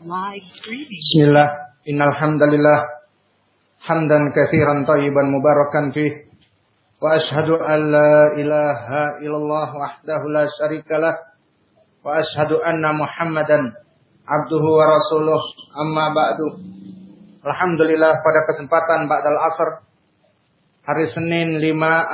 Bismillah, innal hamdalillah hamdan katsiran thayyiban mubarakan fih wa asyhadu an la ilaha illallah wahdahu la syarikalah wa asyhadu anna Muhammadan abduhu wa rasuluh amma ba'du. Alhamdulillah, pada kesempatan ba'dal asr hari Senin 5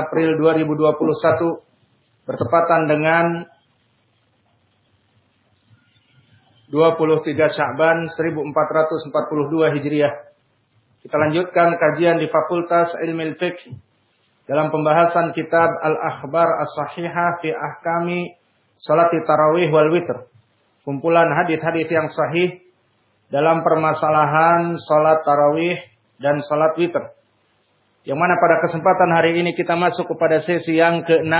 April 2021 bertepatan dengan 23 Sya'ban 1442 Hijriah. Kita lanjutkan kajian di Fakultas Ilmu Fiqh dalam pembahasan kitab Al-Akhbar As-Sahihah fi Ahkami Salati Tarawih wal Witr. Kumpulan hadis-hadis yang sahih dalam permasalahan salat tarawih dan salat witr. Yang mana pada kesempatan hari ini kita masuk kepada sesi yang ke-6,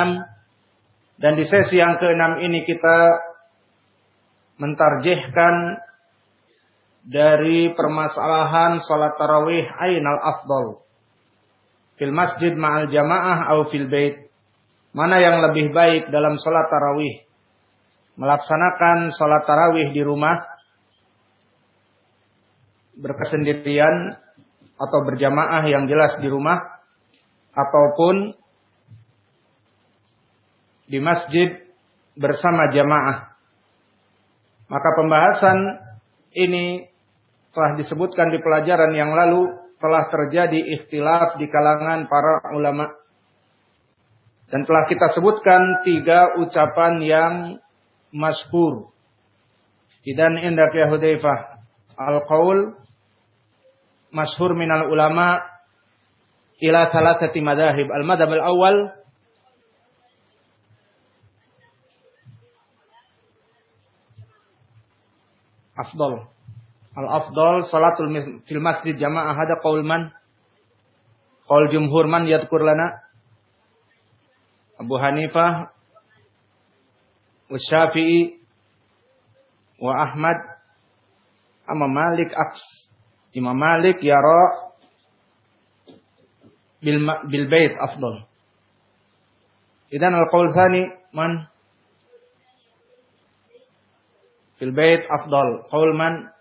dan di sesi yang ke-6 ini kita mentarjihkan dari permasalahan salat tarawih ainal afdal fil masjid ma'al jamaah atau fil bait. Mana yang lebih baik dalam salat tarawih? Melaksanakan salat tarawih di rumah berkesendirian atau berjamaah yang jelas di rumah, ataupun di masjid bersama jamaah. Maka pembahasan ini telah disebutkan di pelajaran yang lalu, telah terjadi ikhtilaf di kalangan para ulama. Dan telah kita sebutkan 3 ucapan yang masyhur. Idan indak ya Hudzaifah al-qaul masyhur minal ulama ila thalathati madahib. Al-madhab al-awwal afdal. Al-afdal salatul fil masjid jamaah. Hada qaul man? Qaul jumhur man yadhkur lana? Abu Hanifah wa Syafi'i wa Ahmad. Amma Malik aks. Imam Malik yara bil bait afdal. Idan al-qaul tsani man? Fil bait afdal. Qaul man?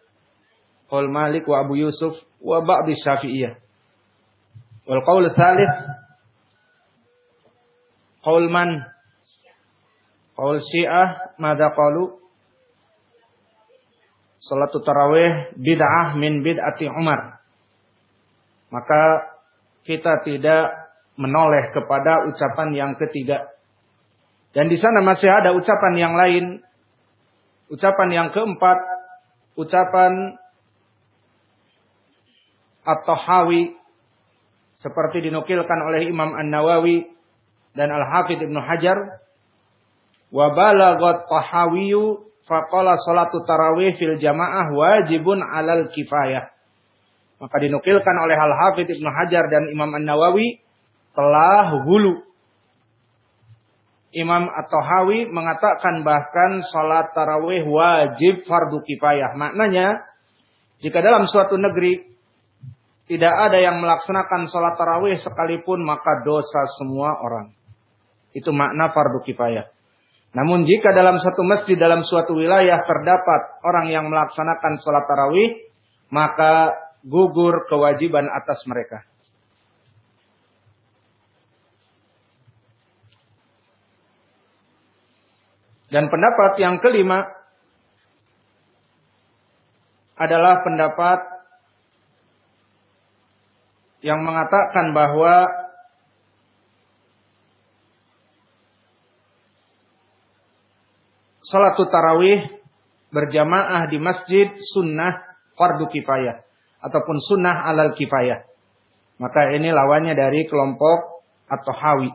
Qaul Malik wa Abu Yusuf wa ba'd Syafi'iyah. Wal qaul tsalits qaul man? Qaul Syiah madza qalu? Salatu tarawih bid'ah min bid'ati Umar. Maka kita tidak menoleh kepada ucapan yang ketiga. Dan di sana masih ada ucapan yang lain. Ucapan yang keempat, ucapan At-Tahawi, seperti dinukilkan oleh Imam An-Nawawi dan Al-Hafidz Ibnu Hajar. Wa balaghat Tahawiyu faqala salatu tarawih fil jamaah wajibun 'alal kifayah. Maka dinukilkan oleh Al-Hafidz Ibnu Hajar dan Imam An-Nawawi telah hulu. Imam At-Tahawi mengatakan bahkan salat tarawih wajib fardu kifayah. Maknanya, jika dalam suatu negeri tidak ada yang melaksanakan salat tarawih sekalipun, maka dosa semua orang. Itu makna fardu kifayah. Namun jika dalam satu masjid, dalam suatu wilayah terdapat orang yang melaksanakan salat tarawih, maka gugur kewajiban atas mereka. Dan pendapat yang kelima adalah pendapat yang mengatakan bahwa salatul tarawih berjamaah di masjid sunnah fardu kifayah ataupun sunnah alal kifayah. Maka ini lawannya dari kelompok At-Tahawi,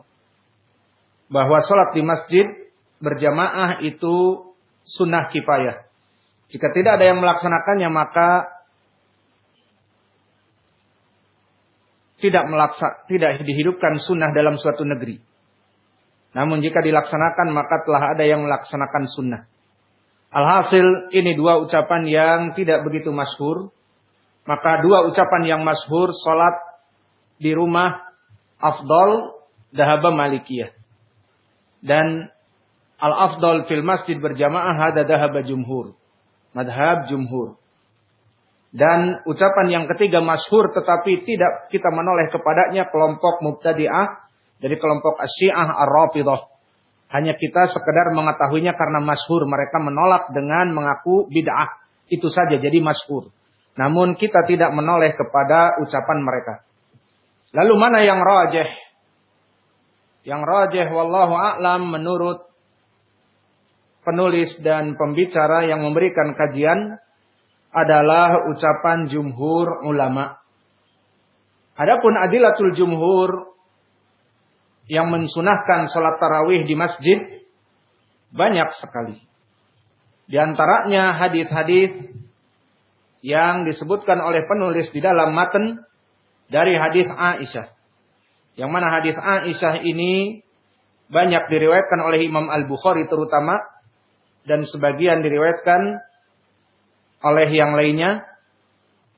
bahwa salat di masjid berjamaah itu sunnah kifayah. Jika tidak ada yang melaksanakannya, maka tidak dihidupkan sunnah dalam suatu negeri. Namun jika dilaksanakan, maka telah ada yang melaksanakan sunnah. Alhasil, ini 2 ucapan yang tidak begitu masyhur. Maka 2 ucapan yang masyhur, salat di rumah afdal dhahaba Malikiyah. Dan al-afdal fil masjid berjamaah hada dhahaba jumhur. Madhab jumhur. Dan ucapan yang ketiga masyhur tetapi tidak kita menoleh kepadanya kelompok Mubtadi'ah dari kelompok Asy-Syiah Ar-Rafidhah. Hanya kita sekedar mengetahuinya karena masyhur. Mereka menolak dengan mengaku bid'ah. Itu saja jadi masyhur. Namun kita tidak menoleh kepada ucapan mereka. Lalu mana yang rajih? Yang rajih wallahu a'lam menurut penulis dan pembicara yang memberikan kajian adalah ucapan jumhur ulama. Adapun adilatul jumhur yang mensunahkan salat tarawih di masjid banyak sekali. Di antaranya hadis-hadis yang disebutkan oleh penulis di dalam matan dari hadis Aisyah. Yang mana hadis Aisyah ini banyak diriwayatkan oleh Imam Al-Bukhari terutama dan sebagian diriwayatkan oleh yang lainnya,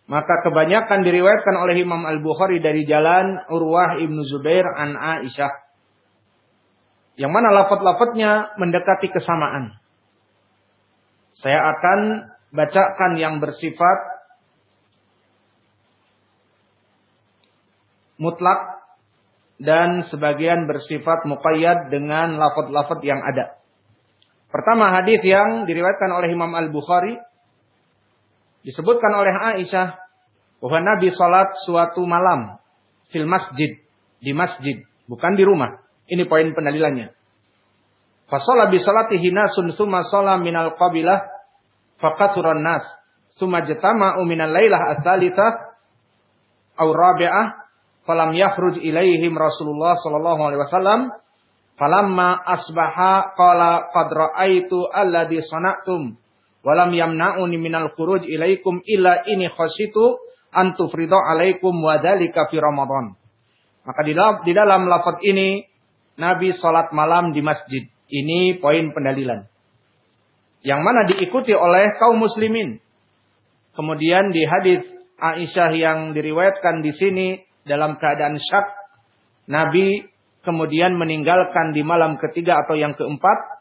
maka kebanyakan diriwayatkan oleh Imam Al-Bukhari dari jalan Urwah ibnu Zubair an Aisyah. Yang mana lafaz-lafaznya mendekati kesamaan. Saya akan bacakan yang bersifat mutlak dan sebagian bersifat muqayyad dengan lafaz-lafaz yang ada. Pertama hadis yang diriwayatkan oleh Imam Al-Bukhari disebutkan oleh Aisyah bahwa Nabi salat suatu malam fil masjid, di masjid, bukan di rumah. Ini poin pendalilannya. Fa shalla bi salatihi nasun tsumma shalla minal qabilah faqaturan nas tsumma jatama'u minal lailah ats-tsalitsah aw rabi'ah falam yakhruj ilaihim Rasulullah sallallahu alaihi wasallam falamma asbaha qala qad ra'aitu alladhi sana'tum walam yamna'uni minal khuruj ilaikum illa ini khasyitu an tufridu alaikum wa dzalika fi Ramadan. Maka di dalam lafaz ini Nabi salat malam di masjid. Ini poin pendalilan. Yang mana diikuti oleh kaum muslimin. Kemudian di hadis Aisyah yang diriwayatkan di sini dalam keadaan syak, Nabi kemudian meninggalkan di malam ketiga atau yang keempat.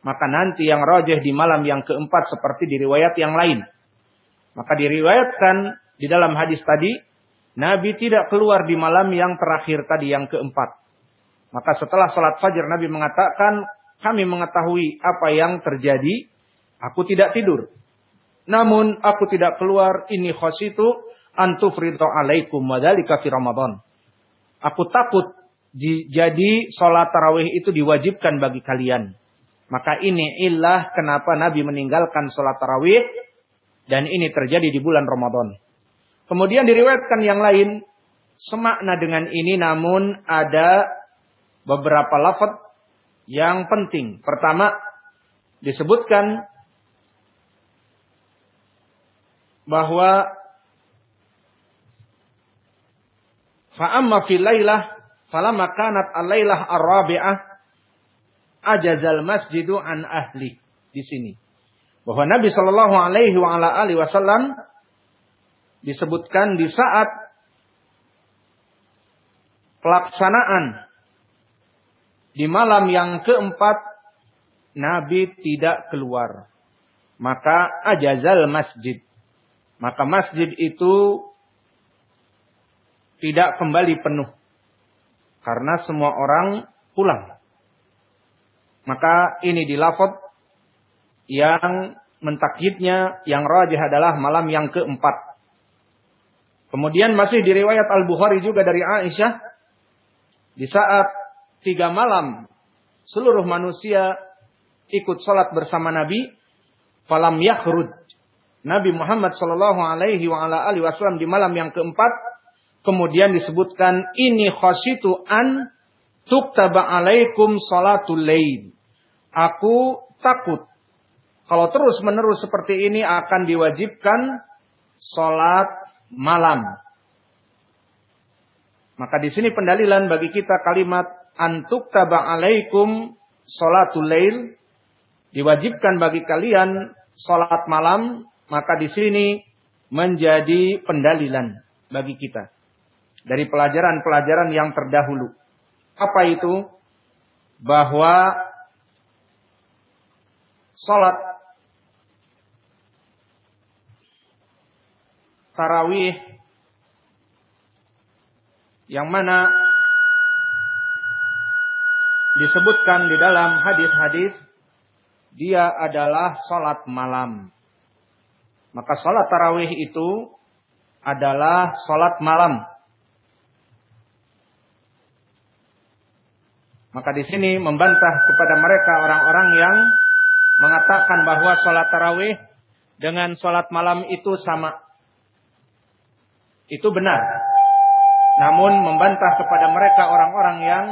Maka nanti yang rajih di malam yang keempat seperti di riwayat yang lain. Maka diriwayatkan di dalam hadis tadi, Nabi tidak keluar di malam yang terakhir tadi, yang keempat. Maka setelah salat fajar Nabi mengatakan, kami mengetahui apa yang terjadi, aku tidak tidur. Namun aku tidak keluar, ini khasyitu an tufridu alaikum wa dzalika fi Ramadan. Aku takut jadi salat tarawih itu diwajibkan bagi kalian. Maka ini illah kenapa Nabi meninggalkan sholat tarawih. Dan ini terjadi di bulan Ramadan. Kemudian diriwayatkan yang lain. Semakna dengan ini namun ada beberapa lafaz yang penting. Pertama disebutkan bahwa fa'amma fil lailah falamma kanat al-lailah ar-rabi'ah ajazal masjidu an ahli. Di sini bahwa Nabi Shallallahu Alaihi Wasallam disebutkan di saat pelaksanaan di malam yang keempat Nabi tidak keluar, maka ajazal masjid, maka masjid itu tidak kembali penuh karena semua orang pulang. Maka ini di lafaz yang mentakyidnya yang rajih adalah malam yang keempat. Kemudian masih di riwayat Al-Bukhari juga dari Aisyah, di saat 3 malam seluruh manusia ikut salat bersama Nabi, falam yakhruj. Nabi Muhammad sallallahu alaihi wasallam di malam yang keempat kemudian disebutkan ini khasyitu an tuktaba alaikum salatul lail. Aku takut kalau terus-menerus seperti ini akan diwajibkan salat malam. Maka di sini pendalilan bagi kita kalimat an tuktaba alaikum salatul lail, diwajibkan bagi kalian salat malam, maka di sini menjadi pendalilan bagi kita dari pelajaran-pelajaran yang terdahulu. Apa itu? Bahwa salat tarawih yang mana disebutkan di dalam hadis-hadis, dia adalah salat malam. Maka salat tarawih itu adalah salat malam. Maka di sini membantah kepada mereka orang-orang yang mengatakan bahwa salat tarawih dengan salat malam itu sama. Itu benar. Namun membantah kepada mereka orang-orang yang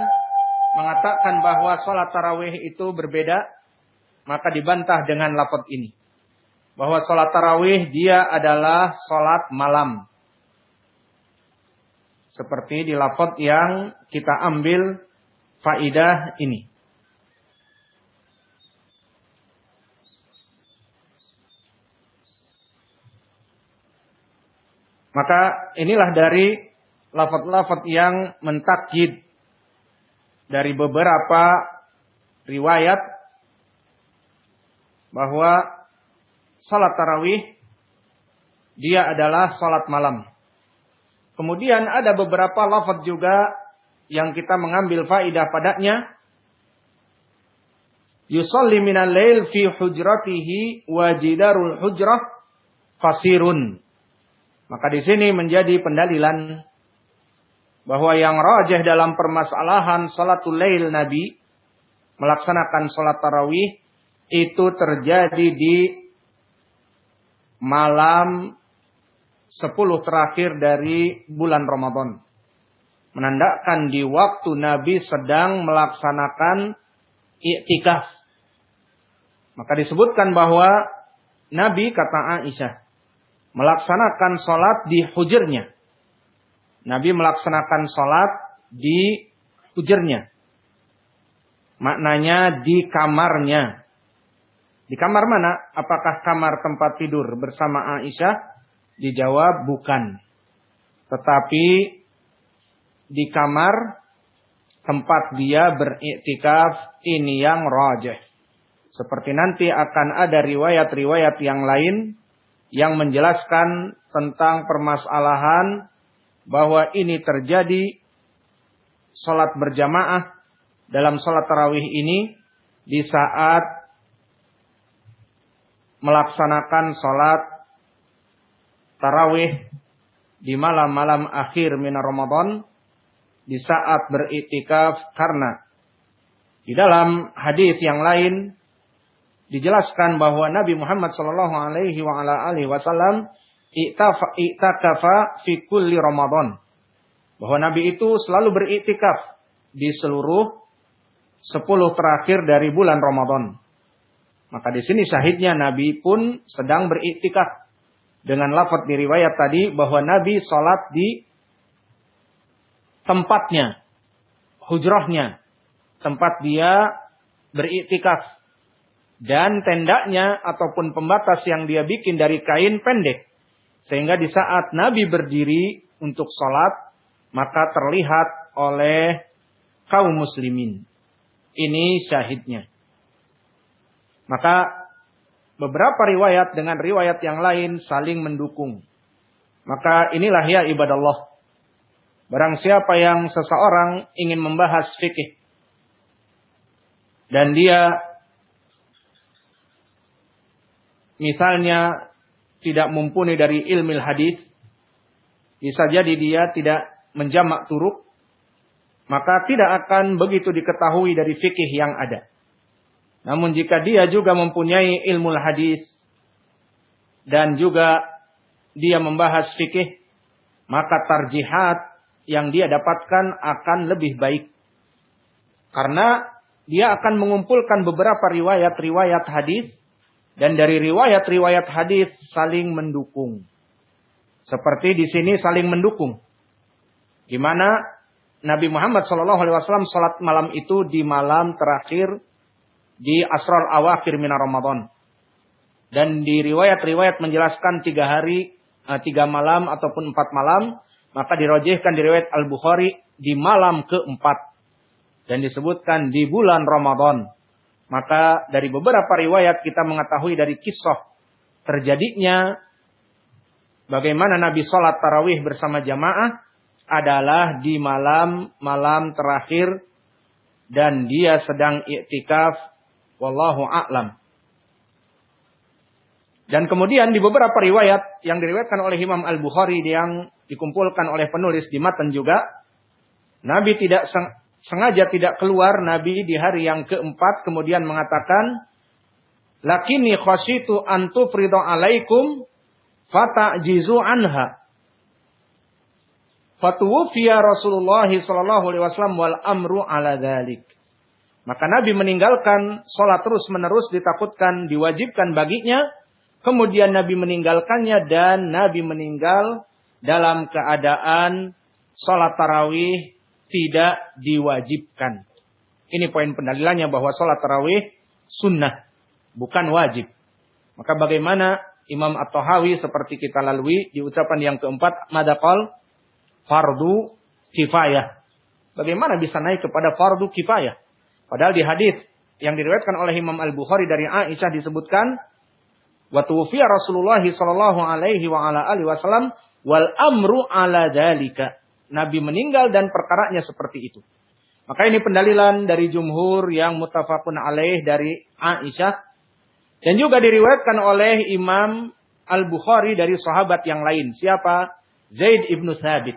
mengatakan bahwa salat tarawih itu berbeda, maka dibantah dengan lafaz ini. Bahwa salat tarawih dia adalah salat malam. Seperti di lafaz yang kita ambil faidah ini. Maka inilah dari lafaz-lafaz yang mentakkid dari beberapa riwayat bahwa salat tarawih dia adalah salat malam. Kemudian ada beberapa lafaz juga yang kita mengambil faidah padanya. Yusalli minal lail fi hujratihi wa jidarul hujrah qasirun. Maka di sini menjadi pendalilan bahwa yang rajih dalam permasalahan salatul lail Nabi melaksanakan salat tarawih itu terjadi di malam 10 terakhir dari bulan Ramadan. Menandakan di waktu Nabi sedang melaksanakan i'tikaf. Maka disebutkan bahwa Nabi, kata Aisyah, melaksanakan salat di hujurnya. Nabi melaksanakan salat di hujurnya. Maknanya di kamarnya. Di kamar mana? Apakah kamar tempat tidur bersama Aisyah? Dijawab bukan. Tetapi di kamar tempat dia beriktikaf, ini yang rajih. Seperti nanti akan ada riwayat-riwayat yang lain yang menjelaskan tentang permasalahan bahwa ini terjadi salat berjamaah dalam salat tarawih ini di saat melaksanakan salat tarawih di malam-malam akhir minar Ramadan, di saat beriktikaf, karena di dalam hadis yang lain dijelaskan bahwa Nabi Muhammad sallallahu alaihi wasallam i'takafa fi kulli Ramadan. Bahwa Nabi itu selalu beriktikaf di seluruh 10 terakhir dari bulan Ramadan. Maka di sini syahidnya Nabi pun sedang beriktikaf. Dengan lafaz di riwayat tadi bahwa Nabi salat di tempatnya, hujrahnya, tempat dia beriktikaf. Dan tendanya ataupun pembatas yang dia bikin dari kain pendek. Sehingga di saat Nabi berdiri untuk salat, maka terlihat oleh kaum muslimin. Ini syahidnya. Maka beberapa riwayat dengan riwayat yang lain saling mendukung. Maka inilah ya ibadallah. Barang siapa yang seseorang ingin membahas fikih. Dan dia misalnya tidak mumpuni dari ilmu hadis, bisa jadi dia tidak menjamak turuk, maka tidak akan begitu diketahui dari fikih yang ada. Namun jika dia juga mempunyai ilmu hadis dan juga dia membahas fikih, maka tarjihat yang dia dapatkan akan lebih baik. Karena dia akan mengumpulkan beberapa riwayat-riwayat hadis, dan dari riwayat-riwayat hadis saling mendukung. Seperti di sini saling mendukung. Di mana Nabi Muhammad SAW salat malam itu di malam terakhir di asral awakhir minar Ramadan. Dan di riwayat-riwayat menjelaskan 3 hari, 3 malam ataupun 4 malam. Maka dirajihkan di riwayat Al-Bukhari di malam ke-4. Dan disebutkan di bulan Ramadan. Maka dari beberapa riwayat kita mengetahui dari kisah terjadinya bagaimana Nabi sholat tarawih bersama jamaah adalah di malam-malam terakhir dan dia sedang i'tikaf, wallahu a'lam. Dan kemudian di beberapa riwayat yang diriwayatkan oleh Imam Al-Bukhari yang dikumpulkan oleh penulis di matan juga, Nabi tidak sengaja tidak keluar Nabi di hari yang keempat kemudian mengatakan, "Lakini khasyitu an tufridu alaikum fata'jizu anha." Fatuwfiya Rasulullah sallallahu alaihi wasallam wal amru ala dzalik. Maka Nabi meninggalkan salat terus-menerus ditakutkan diwajibkan baginya. Kemudian Nabi meninggalkannya dan Nabi meninggal dalam keadaan salat tarawih tidak diwajibkan. Ini poin pendalilannya bahwa salat tarawih sunnah, bukan wajib. Maka bagaimana Imam At-Tahawi seperti kita lalui di ucapan yang keempat, madaqal fardu kifayah. Bagaimana bisa naik kepada fardu kifayah? Padahal di hadis yang diriwayatkan oleh Imam Al-Bukhari dari Aisyah disebutkan, wa tuwfiya Rasulullah sallallahu alaihi wa ala alihi wasallam wal amru ala dzalika. Nabi meninggal dan perkaranya seperti itu. Maka ini pendalilan dari jumhur yang muttafaqun alaih dari Aisyah dan juga diriwayatkan oleh Imam Al-Bukhari dari sahabat yang lain. Siapa? Zaid ibnu Thabit.